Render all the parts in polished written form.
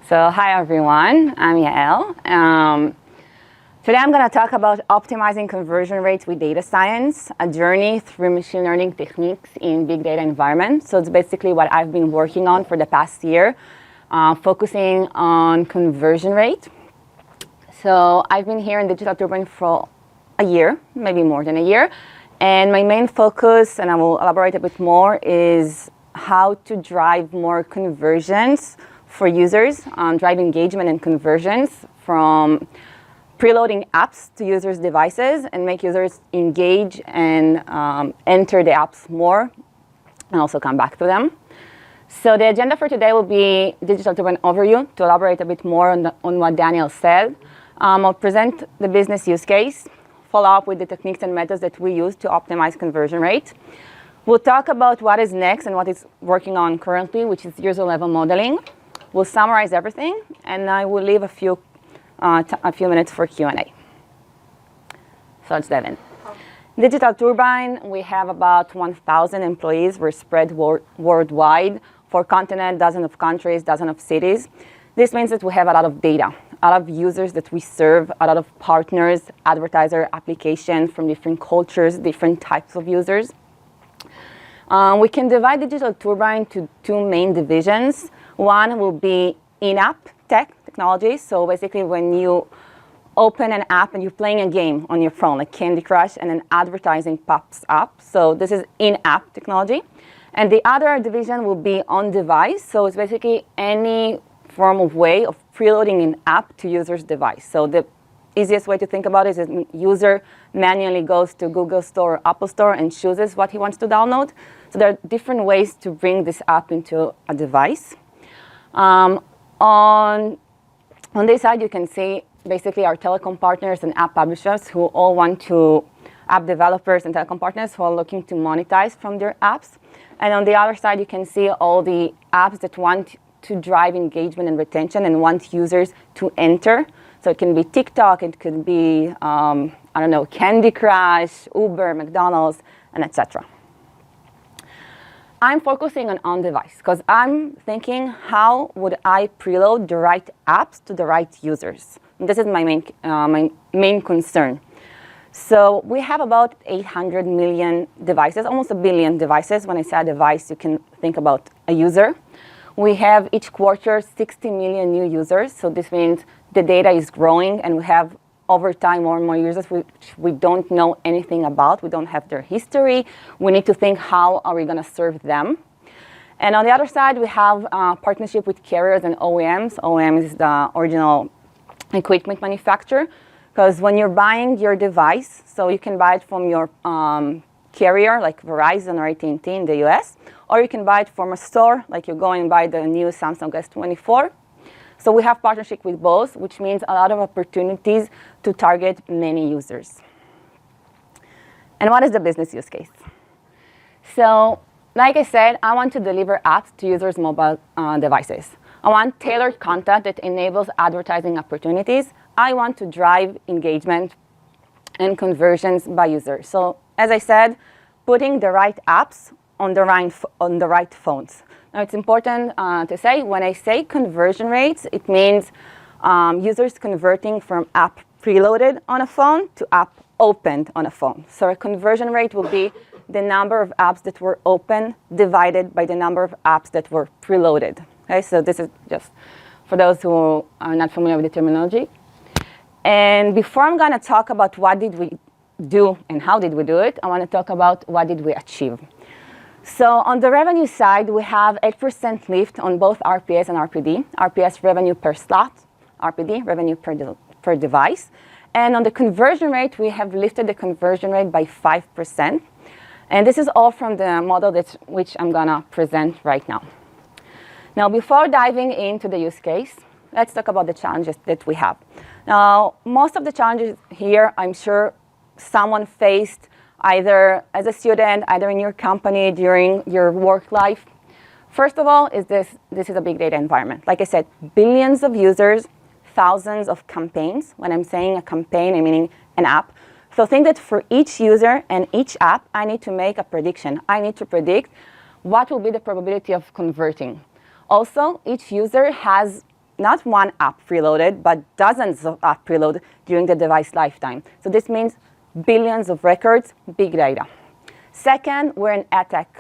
So hi everyone, I'm Yael. Today I'm going to talk about optimizing conversion rates with data science, a journey through machine learning techniques in big data environments. So it's basically what I've been working on for the past year, focusing on conversion rate. So I've been here in DigitalTurbine for a year, maybe more than a year. And my main focus, and I will elaborate a bit more, is how to drive more conversions for users, drive engagement and conversions from preloading apps to users' devices and make users engage and enter the apps more and also come back to them. So the agenda for today will be DigitalTurbine overview to elaborate a bit more on what Daniel said. I'll present the business use case, follow up with the techniques and methods that we use to optimize conversion rate. We'll talk about what is next and what is working on currently, which is user-level modeling. We'll summarize everything, and I will leave a few minutes for Q&A. So let's dive in. DigitalTurbine, we have about 1,000 employees. We're spread worldwide, 4 continents, dozens of countries, dozens of cities. This means that we have a lot of data, a lot of users that we serve, a lot of partners, advertiser applications from different cultures, different types of users. We can divide DigitalTurbine to 2 main divisions. One will be in-app technology. So basically when you open an app and you're playing a game on your phone, like Candy Crush, and then advertising pops up. So this is in-app technology. And the other division will be on-device. So it's basically any form of way of preloading an app to user's device. So the easiest way to think about it is a user manually goes to Google Store or Apple Store and chooses what he wants to download. So there are different ways to bring this app into a device. On this side, you can see basically our telecom partners and app publishers who all want to, app developers and telecom partners who are looking to monetize from their apps. And on the other side, you can see all the apps that want to drive engagement and retention and want users to enter. So it can be TikTok, it could be, Candy Crush, Uber, McDonald's, and etc. I'm focusing on-device because I'm thinking, how would I preload the right apps to the right users? And this is my main concern. So we have about 800 million devices, almost 1 billion devices. When I say a device, you can think about a user. We have each quarter 60 million new users. So this means the data is growing, and we have over time more and more users which we don't know anything about. We don't have their history. We need to think, how are we going to serve them? And on the other side, we have a partnership with carriers and OEMs. OEM is the original equipment manufacturer, because when you're buying your device, so you can buy it from your carrier, like Verizon or AT&T in the US, or you can buy it from a store, like you go and buy the new Samsung S24. So we have partnership with both, which means a lot of opportunities to target many users. And what is the business use case? So like I said, I want to deliver apps to users' mobile devices. I want tailored content that enables advertising opportunities. I want to drive engagement and conversions by users. So as I said, putting the right apps on the right phones. Now, it's important to say, when I say conversion rates, it means users converting from app preloaded on a phone to app opened on a phone. So a conversion rate will be the number of apps that were open divided by the number of apps that were preloaded. Okay, so this is just for those who are not familiar with the terminology. And before I'm going to talk about what did we do and how did we do it, I want to talk about what did we achieve. So on the revenue side, we have 8% lift on both RPS and RPD. RPS, revenue per slot. RPD, revenue per device. And on the conversion rate, we have lifted the conversion rate by 5%. And this is all from the model which I'm going to present right now. Now, before diving into the use case, let's talk about the challenges that we have. Now, most of the challenges here, I'm sure someone faced either as a student, either in your company, during your work life. First of all, this is a big data environment. Like I said, billions of users, thousands of campaigns. When I'm saying a campaign, I'm meaning an app. So think that for each user and each app, I need to make a prediction. I need to predict what will be the probability of converting. Also, each user has not one app preloaded, but dozens of apps preloaded during the device lifetime. So this means billions of records, big data. Second, we're an ad-tech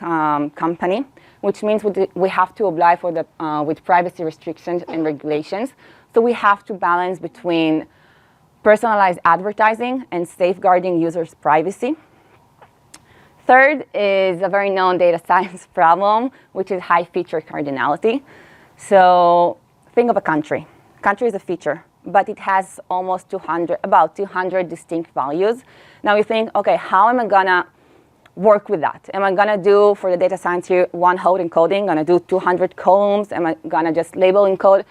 company, which means we have to apply for with privacy restrictions and regulations. So we have to balance between personalized advertising and safeguarding users' privacy. Third is a very known data science problem, which is high feature cardinality. So think of a country. Country is a feature, but it has almost about 200 distinct values. Now you think, okay, how am I gonna work with that? Am I gonna do, for the data science here, one hot encoding? Gonna do 200 columns? Am I gonna just label encode?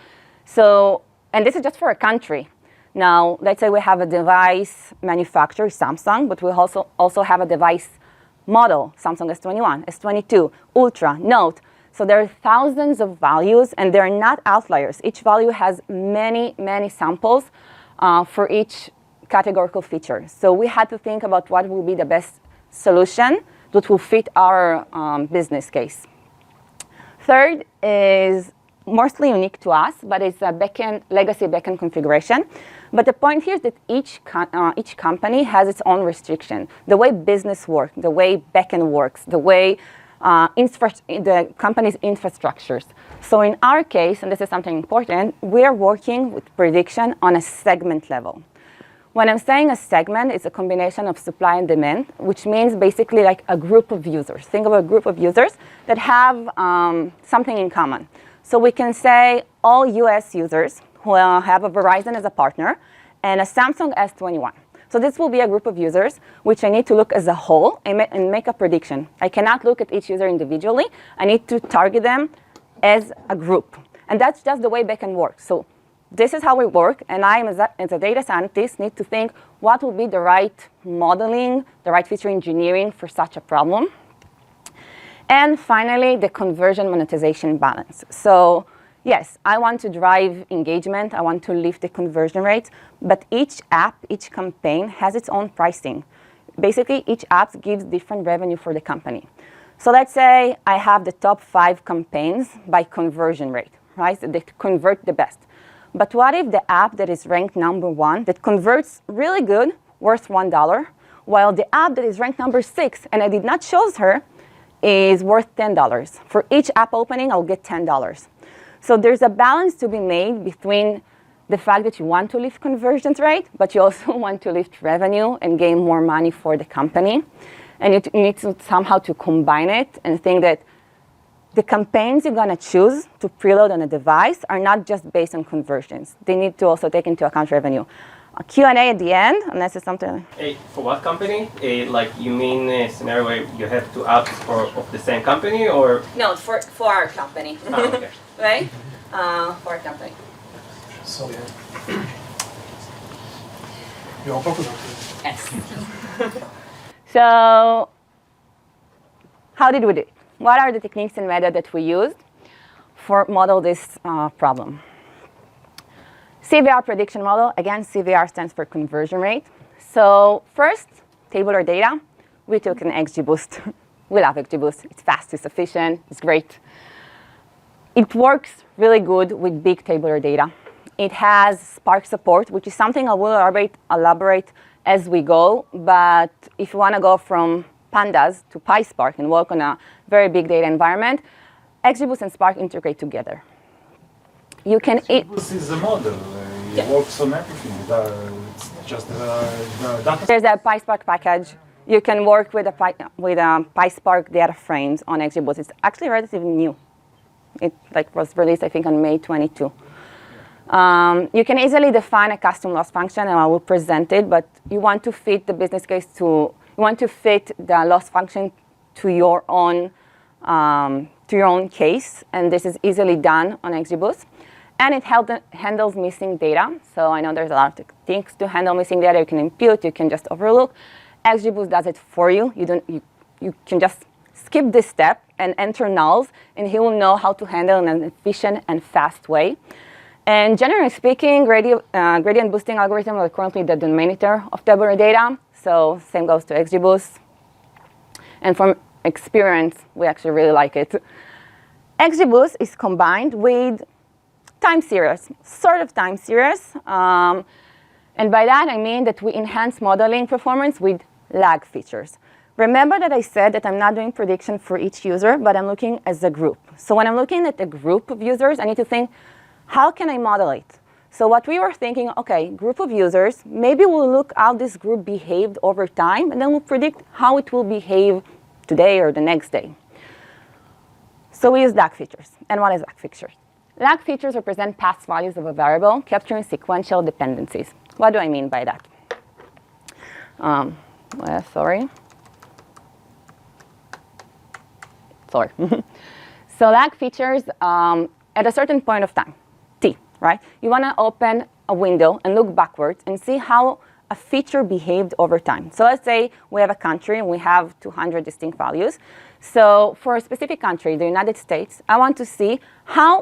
So, and this is just for a country. Now, let's say we have a device manufacturer, Samsung, but we also have a device model, Samsung S21, S22, Ultra, Note. So there are thousands of values, and they're not outliers. Each value has many, many samples for each categorical feature. So we had to think about what will be the best solution that will fit our business case. Third is mostly unique to us, but it's a legacy backend configuration. But the point here is that each company has its own restriction. The way business works, the way backend works, the way the company's infrastructures. So in our case, and this is something important, we're working with prediction on a segment level. When I'm saying a segment, it's a combination of supply and demand, which means basically like a group of users. Think of a group of users that have something in common. So we can say all US users who have a Verizon as a partner and a Samsung S21. So this will be a group of users which I need to look as a whole and make a prediction. I cannot look at each user individually. I need to target them as a group. And that's just the way backend works. So this is how we work, and I, as a data scientist, need to think what will be the right modeling, the right feature engineering for such a problem. And finally, the conversion monetization balance. So yes, I want to drive engagement. I want to lift the conversion rate. But each app, each campaign has its own pricing. Basically, each app gives different revenue for the company. So let's say I have the top 5 campaigns by conversion rate, right? So they convert the best. But what if the app that is ranked number 1, that converts really good, worth $1, while the app that is ranked number 6, and I did not choose her, is worth $10. For each app opening, I'll get $10. So there's a balance to be made between the fact that you want to lift conversion rate, but you also want to lift revenue and gain more money for the company. And you need to somehow to combine it and think that the campaigns you're going to choose to preload on a device are not just based on conversions. They need to also take into account revenue. A Q&A at the end, unless it's something. For what company? Like you mean a scenario where you have 2 apps of the same company, or? No, for our company. Okay. Right? For our company. So you're popular. Yes. So how did we do it? What are the techniques and methods that we used for model this problem? CVR prediction model. Again, CVR stands for conversion rate. So first, tabular data. We took an XGBoost. We love XGBoost. It's fast, it's efficient, it's great. It works really good with big tabular data. It has Spark support, which is something I will elaborate as we go. But if you want to go from Pandas to PySpark and work on a very big data environment, XGBoost and Spark integrate together. You can XGBoost is a model. It works on everything. It's not just the data. There's a PySpark package. You can work with PySpark data frames on XGBoost. It's actually relatively new. It was released, I think, on May 22. You can easily define a custom loss function, and I will present it. But you want to fit the business case you want to fit the loss function to your own case, and this is easily done on XGBoost. And it handles missing data. So I know there's a lot of things to handle missing data. You can impute, you can just overlook. XGBoost does it for you. You can just skip this step and enter nulls, and he will know how to handle in an efficient and fast way. And generally speaking, gradient boosting algorithms are currently the denominator of tabular data. So same goes to XGBoost. And from experience, we actually really like it. XGBoost is combined with time series, sort of time series. And by that, I mean that we enhance modeling performance with lag features. Remember that I said that I'm not doing prediction for each user, but I'm looking as a group. So when I'm looking at a group of users, I need to think, how can I model it? So what we were thinking, OK, group of users, maybe we'll look how this group behaved over time, and then we'll predict how it will behave today or the next day. So we use lag features. And what is lag features? Lag features represent past values of a variable, capturing sequential dependencies. What do I mean by that? Sorry. So lag features at a certain point of time, t, right? You want to open a window and look backwards and see how a feature behaved over time. So let's say we have a country and we have 200 distinct values. So for a specific country, the United States, I want to see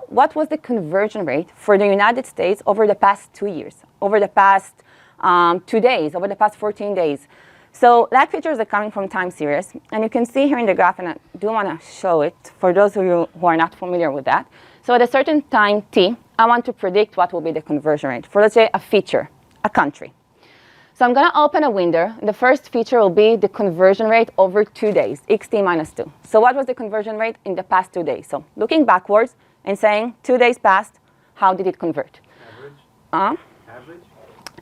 what was the conversion rate for the United States over the past 2 years, over the past 2 days, over the past 14 days. So lag features are coming from time series. And you can see here in the graph, and I do want to show it for those of you who are not familiar with that. So at a certain time t, I want to predict what will be the conversion rate for, let's say, a feature, a country. So I'm going to open a window. The first feature will be the conversion rate over 2 days, xt minus 2. So what was the conversion rate in the past 2 days? So looking backwards and saying 2 days passed, how did it convert? Average? Average?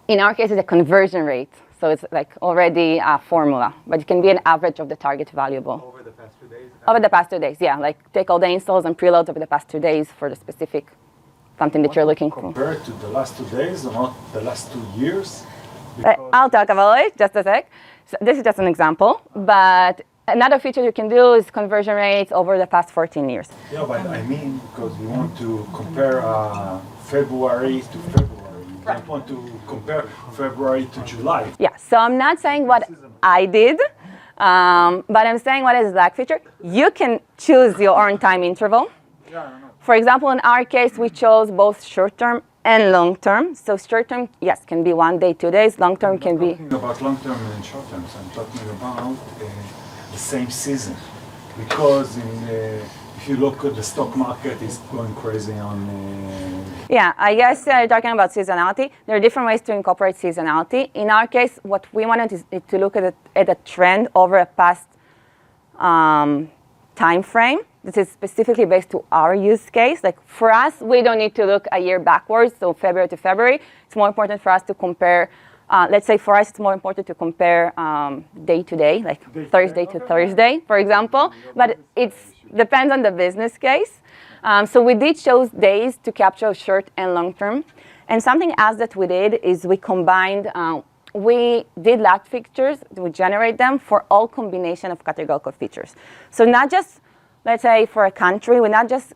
In our case, it's a conversion rate. So it's like already a formula. But it can be an average of the target valuable. Over the past 2 days? Over the past 2 days, yeah. Like take all the installs and preloads over the past 2 days for the specific something that you're looking for. Compared to the last 2 days or not the last 2 years? I'll talk about it, just a sec. So this is just an example, but another feature you can do is conversion rates over the past 14 years. Yeah, but I mean, because we want to compare February to February. We don't want to compare February to July. Yeah, so I'm not saying what I did, but I'm saying what is lag feature. You can choose your own time interval. Yeah, I know. For example, in our case, we chose both short-term and long-term. So short-term, yes, can be 1 day, 2 days. Long-term can be... I'm not talking about long-term and short-term. So I'm talking about the same season. Because if you look at the stock market, it's going crazy on... Yeah, I guess you're talking about seasonality. There are different ways to incorporate seasonality. In our case, what we wanted is to look at a trend over a past time frame. This is specifically based to our use case. Like for us, we don't need to look a year backwards, so February to February. It's more important for us to compare, let's say for us, it's more important to compare day to day, like Thursday to Thursday, for example. But it depends on the business case. So we did choose days to capture short and long term. And something else that we did is we combined, we did lag features, we generate them for all combination of categorical features. So not just, let's say for a country, we not just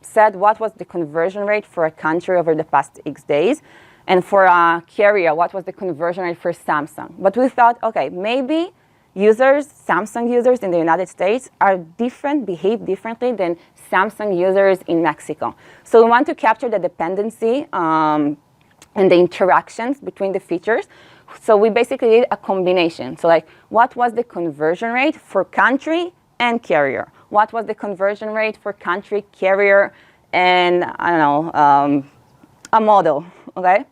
said what was the conversion rate for a country over the past X days, and for a carrier, what was the conversion rate for Samsung. But we thought, okay, maybe users, Samsung users in the United States are different, behave differently than Samsung users in Mexico. So we want to capture the dependency and the interactions between the features. So we basically did a combination. So like, what was the conversion rate for country and carrier? What was the conversion rate for country, carrier, and I don't know, a model, okay?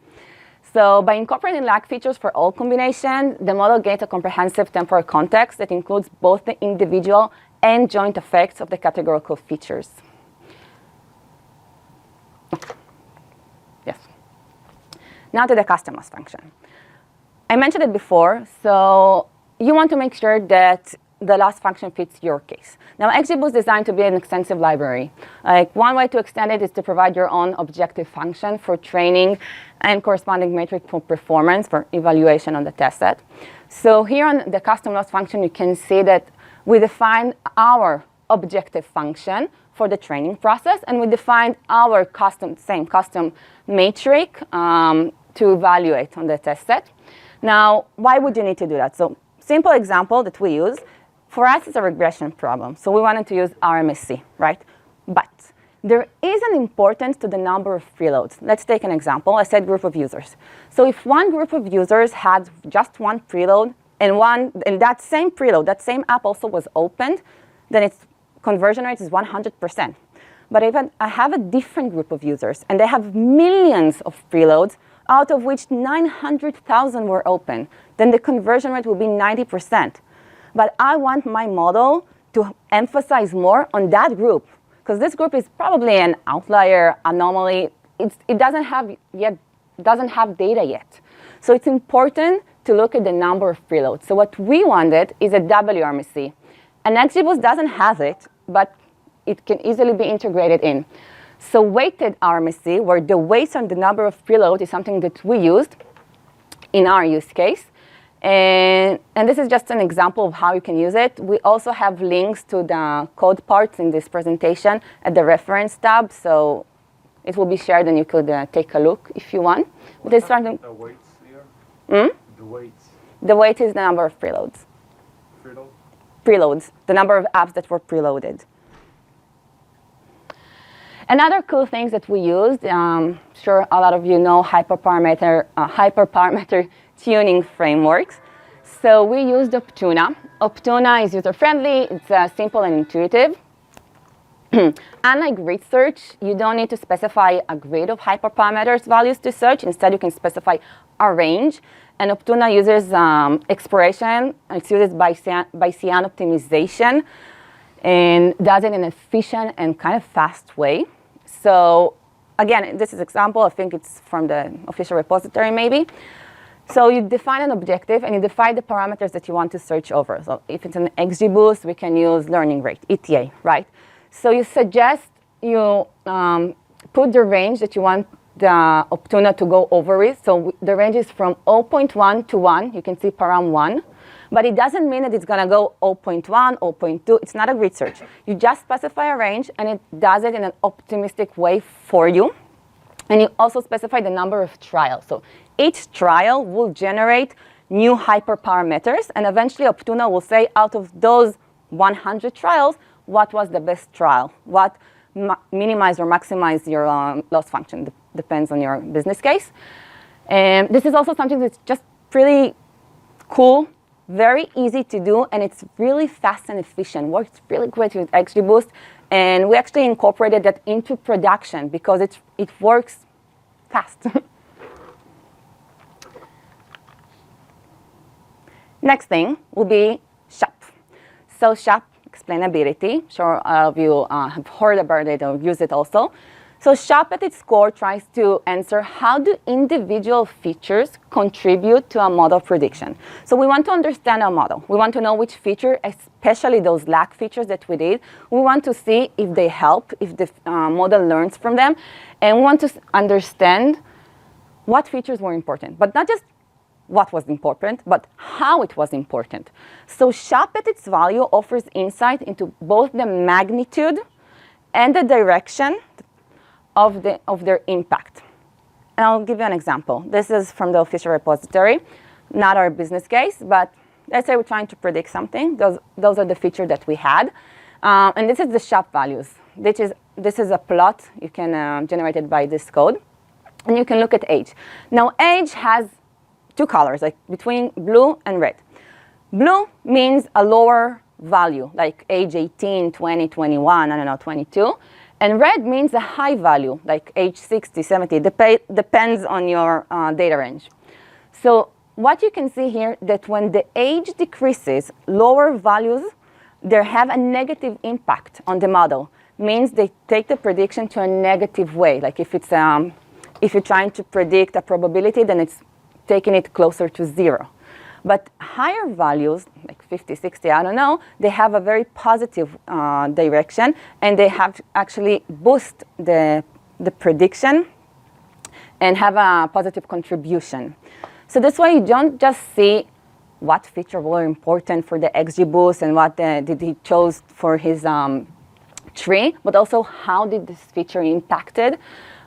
So by incorporating lag features for all combinations, the model gains a comprehensive temporal context that includes both the individual and joint effects of the categorical features. Yes. Now to the custom loss function. I mentioned it before, so you want to make sure that the loss function fits your case. Now, XGBoost is designed to be an extensive library. Like one way to extend it is to provide your own objective function for training and corresponding metric for performance for evaluation on the test set. So here on the custom loss function, you can see that we define our objective function for the training process, and we define our custom metric to evaluate on the test set. Now, why would you need to do that? So simple example that we use, for us, it's a regression problem. So we wanted to use RMSE, right? But there is an importance to the number of preloads. Let's take an example. I said group of users. So if one group of users had just one preload, and that same preload, that same app also was opened, then its conversion rate is 100%. but if I have a different group of users and they have millions of preloads, out of which 900,000 were open, then the conversion rate will be 90%. But I want my model to emphasize more on that group, because this group is probably an outlier, anomaly. It doesn't have data yet. So it's important to look at the number of preloads. So what we wanted is a WRMC. And XGBoost doesn't have it, but it can easily be integrated in. So weighted RMSE, where the weights on the number of preloads is something that we used in our use case. And this is just an example of how you can use it. We also have links to the code parts in this presentation at the reference tab. So it will be shared and you could take a look if you want. But it's starting. The weights here? The weights. The weight is the number of preloads. Preload? Preloads, the number of apps that were preloaded. Another cool thing that we used, sure a lot of you know hyperparameter tuning frameworks. So we used Optuna. Optuna is user-friendly, it's simple and intuitive. Unlike grid search, you don't need to specify a grid of hyperparameters values to search. Instead, you can specify a range. And Optuna uses exploration. It's used Bayesian optimization and does it in an efficient and kind of fast way. So again, this is an example. I think it's from the official repository maybe. So you define an objective and you define the parameters that you want to search over. So if it's an XGBoost, we can use learning rate, ETA, right? So you suggest you put the range that you want the Optuna to go over with. So the range is from 0.1 to 1. You can see param 1. But it doesn't mean that it's going to go 0.1, 0.2. It's not a grid search. You just specify a range, and it does it in an optimistic way for you. And you also specify the number of trials. So each trial will generate new hyperparameters, and eventually Optuna will say, out of those 100 trials, what was the best trial? What minimize or maximize your loss function? Depends on your business case. And this is also something that's just pretty cool, very easy to do, and it's really fast and efficient. Works really great with XGBoost, and we actually incorporated that into production because it works fast. Next thing will be SHAP. So SHAP, explainability. Sure, all of you have heard about it or used it also. So SHAP at its core tries to answer how do individual features contribute to a model prediction. So we want to understand our model. We want to know which feature, especially those lag features that we did. We want to see if they help, if the model learns from them. And we want to understand what features were important, but not just what was important, but how it was important. So SHAP at its value offers insight into both the magnitude and the direction of their impact. And I'll give you an example. This is from the official repository, not our business case, but let's say we're trying to predict something. Those are the features that we had. And this is the SHAP values. This is a plot. You can generate it by this code. And you can look at age. Now, age has two colors, like between blue and red. Blue means a lower value, like age 18, 20, 21, I don't know, 22. And red means a high value, like age 60, 70, depends on your data range. So what you can see here, that when the age decreases, lower values, they have a negative impact on the model. Means they take the prediction to a negative way. Like if you're trying to predict a probability, then it's taking it closer to 0. But higher values, like 50, 60, I don't know, they have a very positive direction, and they have actually boost the prediction and have a positive contribution. So this way you don't just see what feature were important for the XGBoost and what did he chose for his tree, but also how did this feature impacted.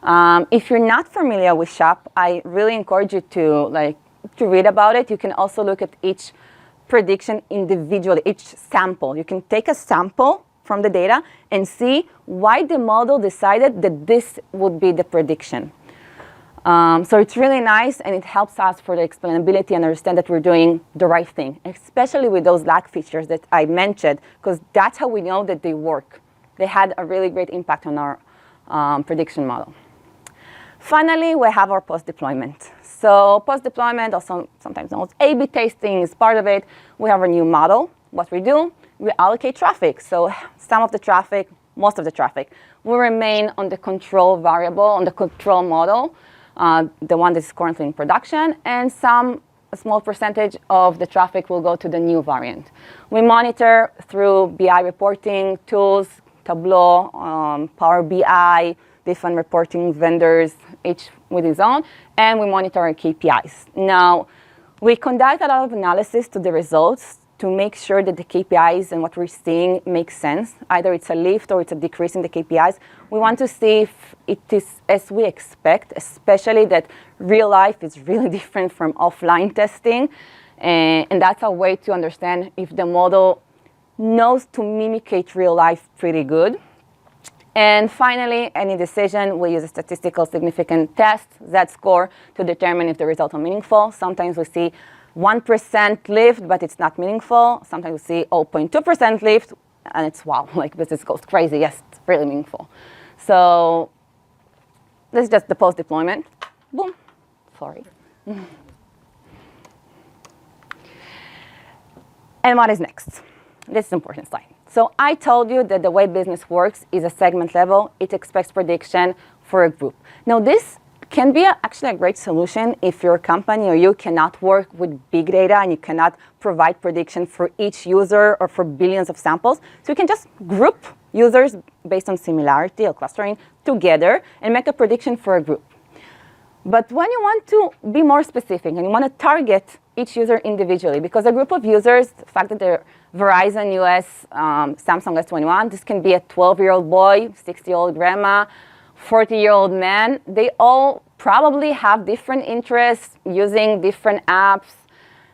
If you're not familiar with SHAP, I really encourage you to read about it. You can also look at each prediction individually, each sample. You can take a sample from the data and see why the model decided that this would be the prediction. So it's really nice, and it helps us for the explainability and understand that we're doing the right thing, especially with those lag features that I mentioned, because that's how we know that they work. they had a really great impact on our prediction model. Finally, we have our post-deployment. So post-deployment, also sometimes known as A/B testing, is part of it. We have a new model. What we do, we allocate traffic. So some of the traffic, most of the traffic, will remain on the control variable, on the control model, the one that is currently in production, and a small percentage of the traffic will go to the new variant. We monitor through BI reporting tools, Tableau, Power BI, different reporting vendors, each with his own, and we monitor our KPIs. Now, we conduct a lot of analysis to the results to make sure that the KPIs and what we're seeing makes sense. Either it's a lift or it's a decrease in the KPIs. We want to see if it is as we expect, especially that real life is really different from offline testing. And that's a way to understand if the model knows to mimicate real life pretty good. And finally, any decision, we use a statistical significant test, Z-score, to determine if the results are meaningful. Sometimes we see 1% lift, but it's not meaningful. Sometimes we see 0.2% lift, and it's wow, like business goes crazy. Yes, it's really meaningful. So this is just the post-deployment. Boom. Sorry. And what is next? This is an important slide. So I told you that the way business works is a segment level. It expects prediction for a group. Now this can be actually a great solution if your company or you cannot work with big data and you cannot provide prediction for each user or for billions of samples. So you can just group users based on similarity or clustering together and make a prediction for a group. But when you want to be more specific and you want to target each user individually, because a group of users, the fact that they're Verizon US, Samsung S21, this can be a 12-year-old boy, 60-year-old grandma, 40-year-old man, they all probably have different interests using different apps,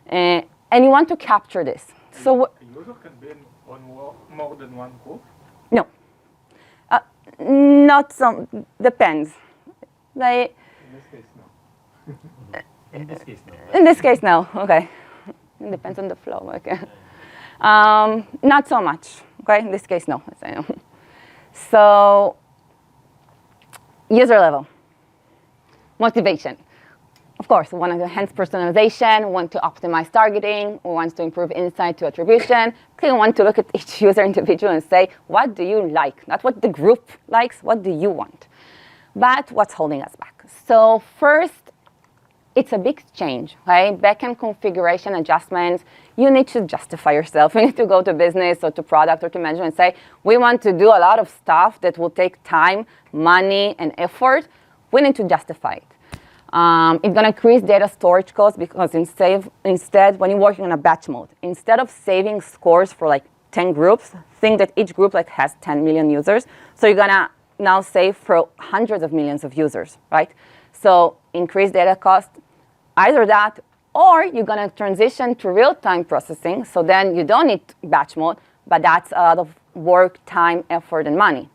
and you want to capture this. So a user can be on more than one group? No. Not some, depends. Like, In this case, no. In this case, no. in this case, no. Okay. It depends on the flow. Okay. Not so much. Okay. In this case, no. So, user level. Motivation. Of course, we want to enhance personalization, we want to optimize targeting, we want to improve insight to attribution. We want to look at each user individual and say, what do you like? Not what the group likes, what do you want? But what's holding us back? So first, it's a big change, right? Backend configuration adjustments, you need to justify yourself. You need to go to business or to product or to management and say, we want to do a lot of stuff that will take time, money, and effort. We need to justify it. It's going to increase data storage costs because instead, when you're working on a batch mode, instead of saving scores for like 10 groups, think that each group like has 10 million users. So you're going to now save for hundreds of millions of users, right? So increase data cost, either that, or you're going to transition to real-time processing. So then you don't need batch mode, but that's a lot of work, time, effort, and money.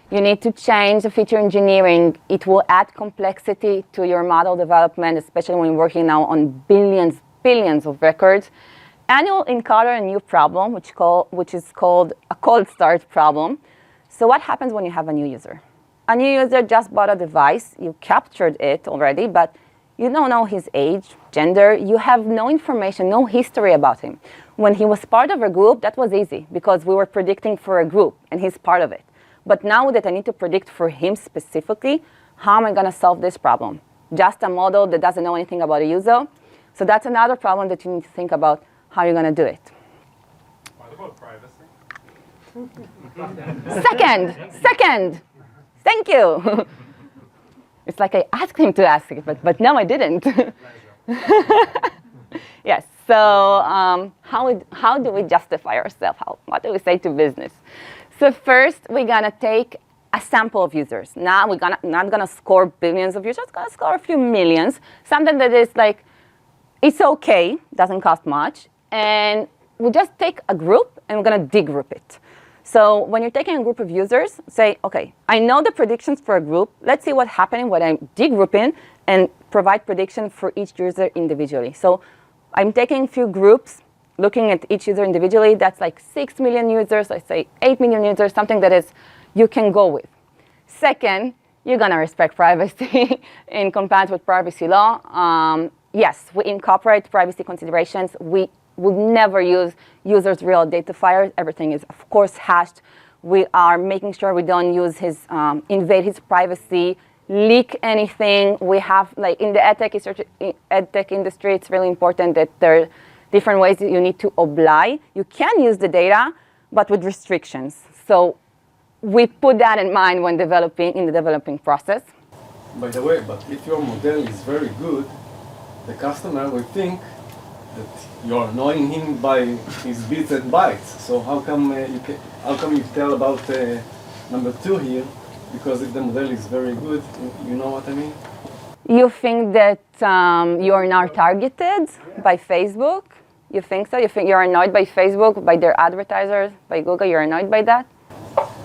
You need to change the feature engineering. It will add complexity to your model development, especially when you're working now on billions of records. And you'll encounter a new problem, which is called a cold start problem. So what happens when you have a new user? A new user just bought a device. You captured it already, but you don't know his age, gender. You have no information, no history about him. When he was part of a group, that was easy because we were predicting for a group, and he's part of it. But now that I need to predict for him specifically, how am I going to solve this problem? Just a model that doesn't know anything about a user? So that's another problem that you need to think about how you're going to do it. What about privacy? Second. Thank you. It's like I asked him to ask it, but no, I didn't. Yes. So how do we justify ourselves? What do we say to business? So first, we're going to take a sample of users. Now we're not going to score billions of users. We're going to score a few millions. Something that is like, it's okay, doesn't cost much. And we just take a group and we're going to degroup it. So when you're taking a group of users, say, okay, I know the predictions for a group. Let's see what's happening when I'm degrouping and provide prediction for each user individually. So I'm taking a few groups, looking at each user individually, that's like 6 million users, let's say 8 million users, something that is you can go with. Second, you're going to respect privacy in compliance with privacy law. Yes, we incorporate privacy considerations. We would never use users' real identifiers. Everything is, of course, hashed. We are making sure we don't use invade his privacy, leak anything. We have, like in the edtech industry, it's really important that there are different ways that you need to oblige. You can use the data, but with restrictions. So we put that in mind when in the developing process. By the way, but if your model is very good, the customer will think that you're annoying him by his bits and bytes. So how come you tell about number 2 here? Because if the model is very good, you know what I mean? You think that you're not targeted by Facebook? You think so? You think you're annoyed by Facebook, by their advertisers, by Google? You're annoyed by that?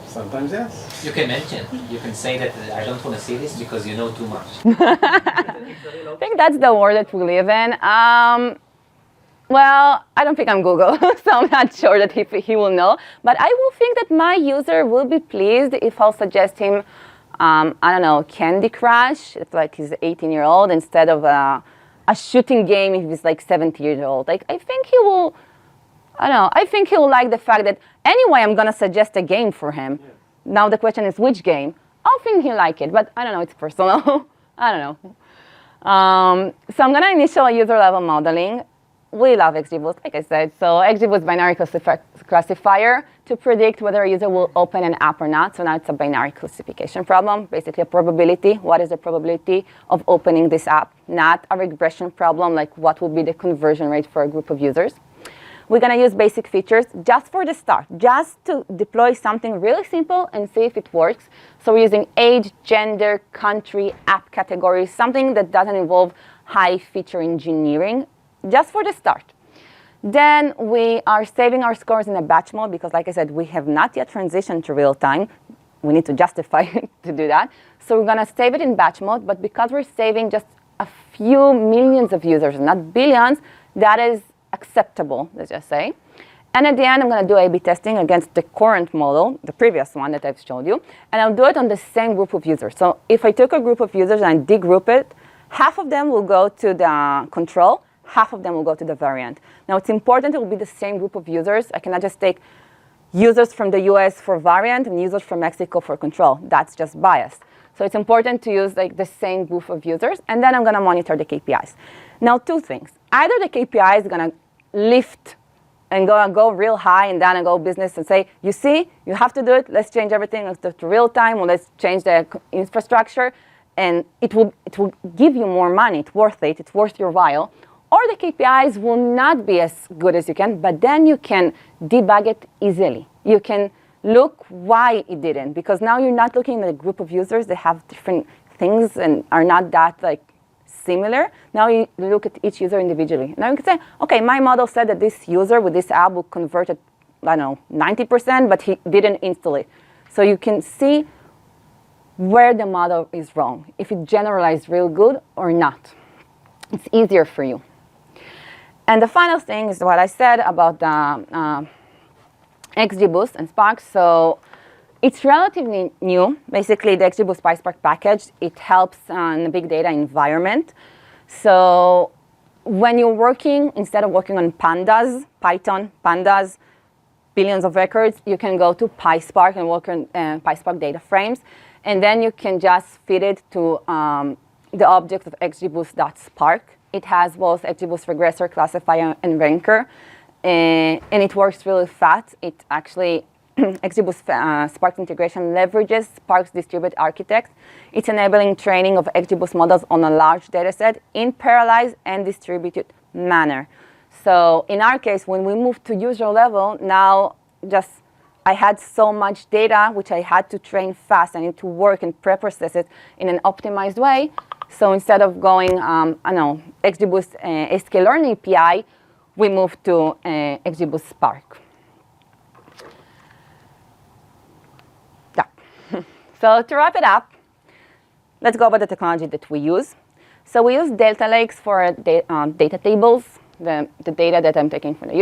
Sometimes yes. You can mention. You can say that I don't want to see this because you know too much. I think that's the world that we live in. Well, I don't think I'm Google, so I'm not sure that he will know. But I will think that my user will be pleased if I'll suggest him, I don't know, Candy Crush, if like he's 18-year-old, instead of a shooting game if he's like 70 years old. Like, I think he will, I don't know, I think he will like the fact that anyway I'm going to suggest a game for him. Yeah. Now the question is which game. I'll think he'll like it, but I don't know, it's personal. I don't know. So I'm going to initial user level modeling. We love XGBoost, like I said. So XGBoost binary classifier to predict whether a user will open an app or not. So now it's a binary classification problem, basically a probability. What is the probability of opening this app? Not a regression problem, like what will be the conversion rate for a group of users. We're going to use basic features just for the start, just to deploy something really simple and see if it works. So we're using age, gender, country, app categories, something that doesn't involve high feature engineering, just for the start. Then we are saving our scores in a batch mode because, like I said, we have not yet transitioned to real time. We need to justify to do that. So we're going to save it in batch mode, but because we're saving just a few millions of users, not billions, that is acceptable, let's just say. And at the end, I'm going to do A/B testing against the current model, the previous one that I've showed you, and I'll do it on the same group of users. So if I took a group of users and I degroup it, half of them will go to the control, half of them will go to the variant. Now, it's important it will be the same group of users. I cannot just take users from the US for variant and users from Mexico for control. That's just biased. So it's important to use like the same group of users, and then I'm going to monitor the KPIs. Now, two things. Either the KPI is going to lift and go real high, and then I go business and say, you see, you have to do it. Let's change everything. Let's do it to real time, or let's change the infrastructure, and it will give you more money. It's worth it. It's worth your while. Or the KPIs will not be as good as you can, but then you can debug it easily. You can look why it didn't, because now you're not looking at a group of users that have different things and are not that like similar. Now you look at each user individually. Now you can say, okay, my model said that this user with this app will convert at, I don't know, 90%, but he didn't install it. So you can see where the model is wrong, if it generalized real good or not. It's easier for you. And the final thing is what I said about the XGBoost and Spark. So it's relatively new. Basically, the XGBoost PySpark package, it helps in a big data environment. So when you're working, instead of working on pandas, Python, pandas, billions of records, you can go to PySpark and work on PySpark data frames. And then you can just feed it to the object of XGBoost.Spark. It has both XGBoost regressor, classifier, and ranker. And it works really fast. It actually, XGBoost Spark integration leverages Spark's distributed architect. It's enabling training of XGBoost models on a large data set in parallelized and distributed manner. So in our case, when we moved to user level, now just I had so much data, which I had to train fast. I need to work and pre-process it in an optimized way. So instead of going, I don't know, XGBoost sklearn API, we moved to XGBoost Spark. Yeah. So to wrap it up, let's go over the technology that we use. So we use Delta Lakes for data tables. the data that I'm taking from the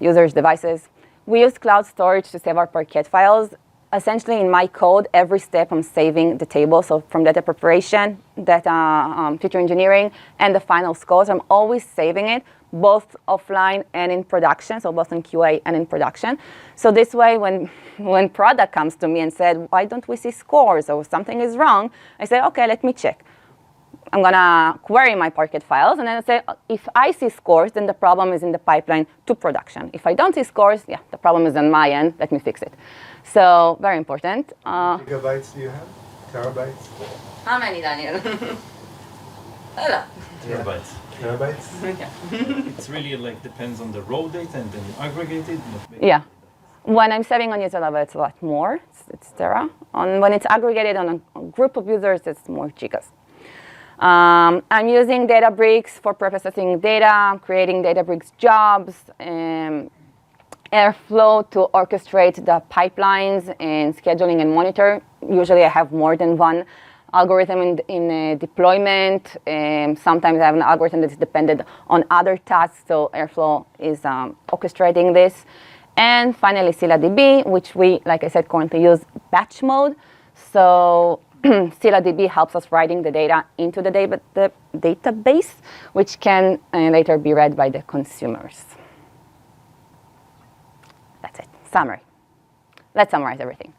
users' devices. We use cloud storage to save our Parquet files. Essentially, in my code, every step I'm saving the table. So from data preparation, data feature engineering, and the final scores, I'm always saving it, both offline and in production, so both in QA and in production. So this way, when product comes to me and said, why don't we see scores or something is wrong, I say, okay, let me check. I'm gonna query my Parquet files, and then I say, if I see scores, then the problem is in the pipeline to production. If I don't see scores, yeah, the problem is on my end, let me fix it. So, very important. Gigabytes do you have? Terabytes? How many, Daniel? A lot. Terabytes. Terabytes? Yeah. It's really like depends on the raw data and then you aggregate it. Yeah. When I'm saving on user level, it's a lot more. It's tera. When it's aggregated on a group of users, it's more gigas. I'm using Databricks for processing data, creating Databricks jobs, Airflow to orchestrate the pipelines and scheduling and monitor. Usually I have more than one algorithm in deployment. Sometimes I have an algorithm that is dependent on other tasks, so Airflow is orchestrating this. And finally, ScyllaDB, which we, like I said, currently use batch mode. So ScyllaDB helps us writing the data into the database, which can later be read by the consumers. That's it. Summary. Let's summarize everything.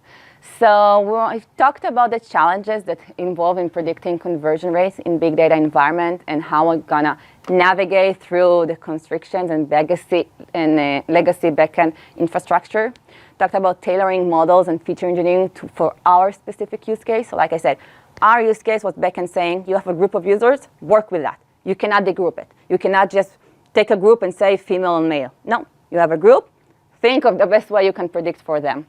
So I've talked about the challenges that involve in predicting conversion rates in big data environment and how we're gonna navigate through the constrictions and legacy backend infrastructure. Talked about tailoring models and feature engineering for our specific use case. So like I said, our use case was backend saying you have a group of users, work with that. You cannot degroup it. You cannot just take a group and say female and male. No, you have a group. Think of the best way you can predict for them.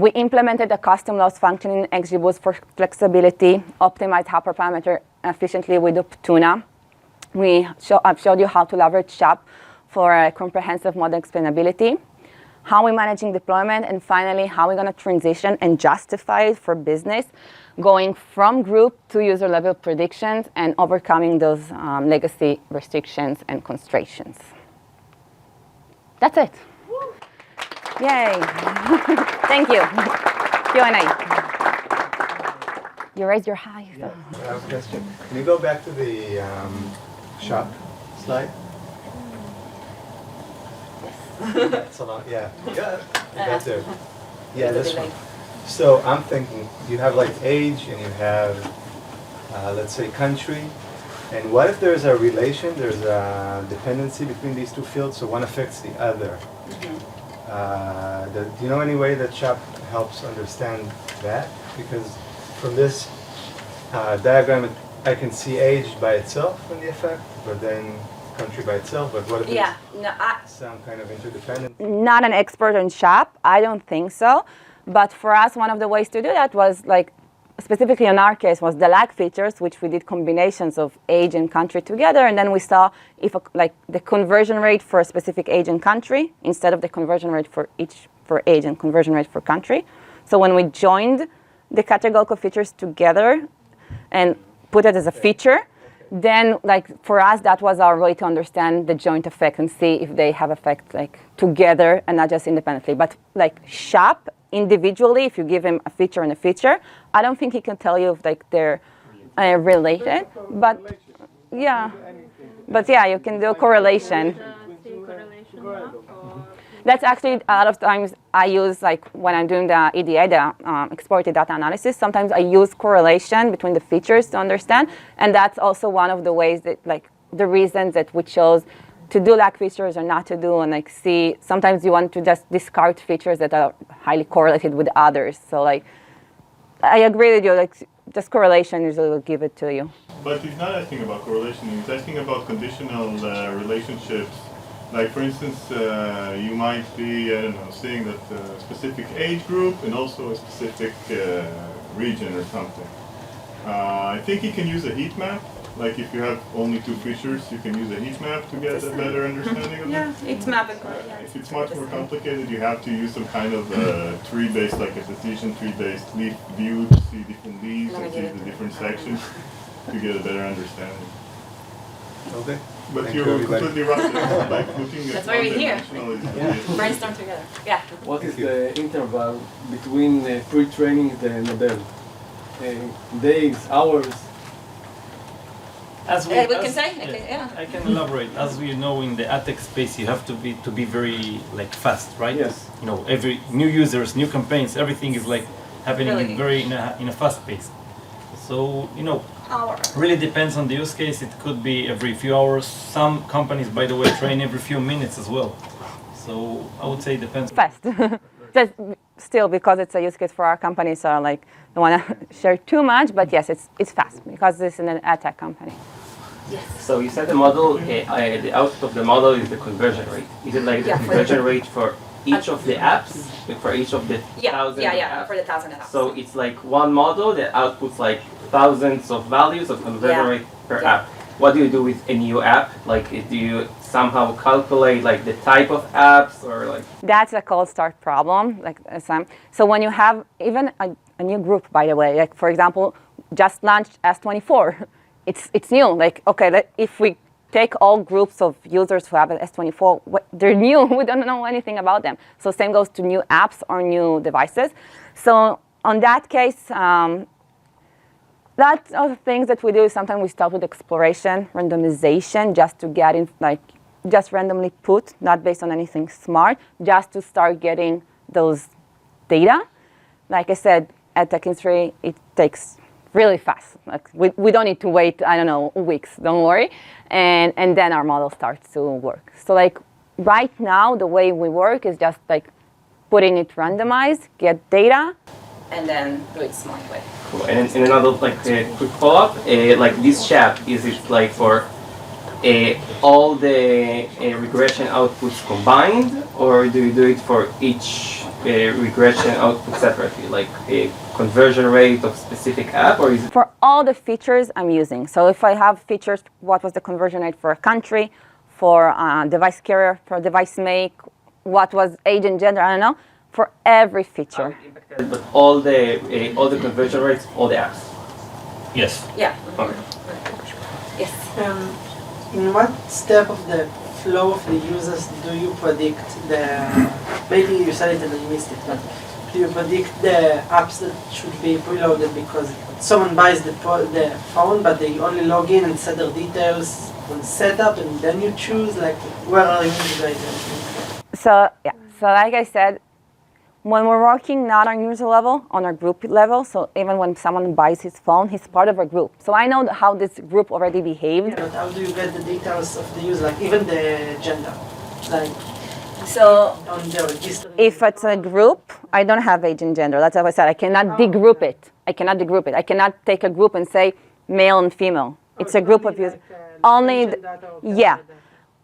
We implemented a custom loss function in XGBoost for flexibility, optimized hyperparameter efficiently with Optuna. I've showed you how to leverage SHAP for comprehensive model explainability, how we're managing deployment, and finally, how we're going to transition and justify it for business, going from group to user level predictions and overcoming those legacy restrictions and constraints. That's it. Yay. Thank you. Q&A. You raised your hand. Yeah, I have a question. Can you go back to the SHAP slide? That's a lot, yeah. Yeah, that's there. Yeah, this one. So I'm thinking, you have like age and you have, let's say, country. And what if there's a relation, there's a dependency between these two fields, so one affects the other? Do you know any way that SHAP helps understand that? Because from this diagram, I can see age by itself in the effect, but then country by itself. But what if it's some kind of interdependent? Not an expert on SHAP. I don't think so. But for us, one of the ways to do that was like, specifically in our case, was the lag features, which we did combinations of age and country together, and then we saw if like the conversion rate for a specific age and country instead of the conversion rate for age and conversion rate for country. So when we joined the categorical features together and put it as a feature, then like for us that was our way to understand the joint effect and see if they have effect like together and not just independently. But like SHAP individually, if you give him a feature and a feature, I don't think he can tell you if like they're related. But yeah, you can do correlation. That's actually a lot of times I use, like when I'm doing the EDA, the explorative data analysis, sometimes I use correlation between the features to understand. And that's also one of the ways that, like, the reasons that we chose to do lag features or not to do, and like see, sometimes you want to just discard features that are highly correlated with others. So like, I agree with you, like just correlation usually will give it to you. But he's not asking about correlation, he's asking about conditional relationships. Like for instance, you might be, I don't know, saying that a specific age group and also a specific region or something. I think you can use a heat map. Like if you have only two features, you can use a heat map to get a better understanding of it. Yeah, heat map. If it's much more complicated, you have to use some kind of tree-based, like a decision tree-based leaf view to see different leaves and see the different sections to get a better understanding. Okay. But Thank you're you, everybody. completely right. Like looking at That's why we're here. one-dimensional is Brainstorm together. Yeah. What is the interval between pre-training the model? Days, hours? As We can as- say, yeah, okay, yeah. I can elaborate. As we know, in the ad tech space, you have to be very like fast, right? Yes. You know, every new users, new campaigns, everything is like happening Really? very in a fast pace. So you know, Hour. really depends on the use case. It could be every few hours. Some companies, by the way, train every few minutes as well. So I would say it depends. Fast. Just still, because it's a use case for our company, so like don't want to share too much, but yes, it's fast because this is an ad tech company. So you said the model, the output of the model is the conversion rate. Is it like the Yeah, for conversion rate for each of the apps, for each of the thousands of apps? for the 1,000 apps. So it's like one model that outputs like thousands of values of conversion Yeah. rate per Yeah. app. What do you do with a new app? Like, do you somehow calculate like the type of apps or like? That's a cold start problem. Like some. So when you have even a new group, by the way, like for example, just launched S24, it's new. Like okay, if we take all groups of users who have an S24, they're new. We don't know anything about them. So same goes to new apps or new devices. So on that case. That's other things that we do. Sometimes we start with exploration, randomization, just to get in, like, just randomly put, not based on anything smart, just to start getting those data. Like I said, at tech industry, it takes really fast. Like we don't need to wait, I don't know, weeks, don't worry. And then our model starts to work. So like right now, the way we work is just like putting it randomized, get data, and then do it smart way. Cool. And another like quick follow-up, like this SHAP, is it like for all the regression outputs combined, or do you do it for each regression output separately, like a conversion rate of specific app, or is it? For all the features I'm using. So if I have features, what was the conversion rate for a country, for device carrier, for device make, what was age and gender, I don't know, for every feature. But all the conversion rates, all the apps. Yes. Yeah. Okay. Yes. In what step of the flow of the users do you predict maybe you said it and I missed it, but do you predict the apps that should be preloaded because someone buys the phone but they only log in and set their details on setup and then you choose like where are you integrated? So yeah, so like I said, when we're working not on user level, on our group level, so even when someone buys his phone, he's part of a group. So I know how this group already behaved. Yeah, but how do you get the details of the user, like even the gender? Like So on the register? if it's a group, I don't have age and gender. That's how I said. I cannot degroup it. I cannot degroup it. I cannot take a group and say male and female. It's a group of users. Only, yeah.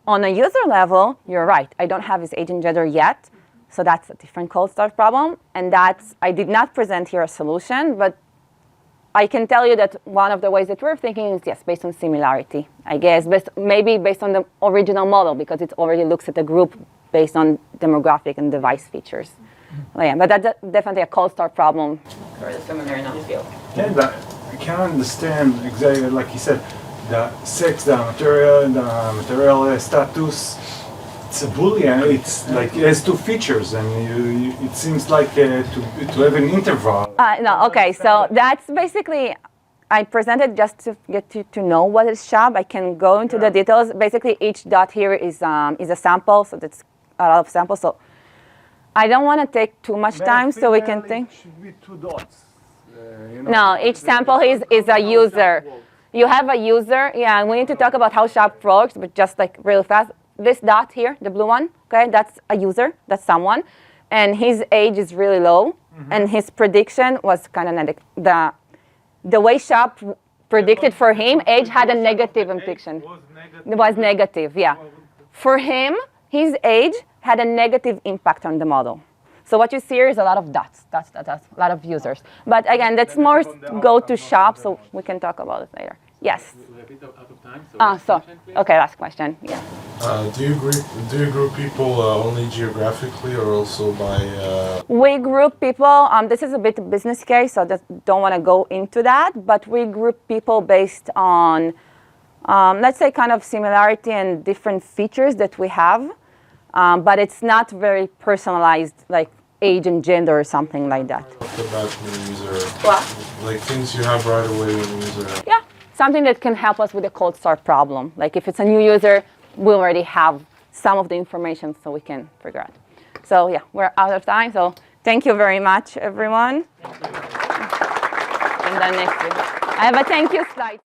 On a user level, you're right. I don't have his age and gender yet. So that's a different cold start problem. And that's, I did not present here a solution, but I can tell you that one of the ways that we're thinking is, yes, based on similarity, I guess, maybe based on the original model, because it already looks at the group based on demographic and device features. Well, yeah, but that's definitely a cold start problem. Very familiar in our field. Yeah, I can understand exactly like you said, the sex, the material status. It's a Boolean. It's like it has two features, and it seems like to have an interval. No, okay, so that's basically, I presented just to get you to know what is SHAP. I can go into the details. Basically, each dot here is a sample, so that's a lot of samples. So I don't want to take too much time, so we can think. It should be two dots. No, each sample is a user. You have a user, yeah, and we need to talk about how SHAP works, but just like really fast. This dot here, the blue one, okay, that's a user, that's someone, and his age is really low, and his prediction was kind of negative. The way SHAP predicted for him, age had a negative implication. It was negative, yeah. For him, his age had a negative impact on the model. So what you see here is a lot of dots, a lot of users. But again, that's more go to SHAP, so we can talk about it later. Yes. We're a bit out of time, So okay, last question. Yeah. Do you group people only geographically or also by? We group people. This is a bit business case, so don't want to go into that. But we group people based on let's say, kind of similarity and different features that we have, but it's not very personalized, like age and gender or something like that. Off the bat when the user, What? like things you have right away when the user. Yeah, something that can help us with the cold start problem. Like if it's a new user, we already have some of the information so we can figure out. So yeah, we're out of time. So thank you very much, everyone. And then next week, I have a thank you slide.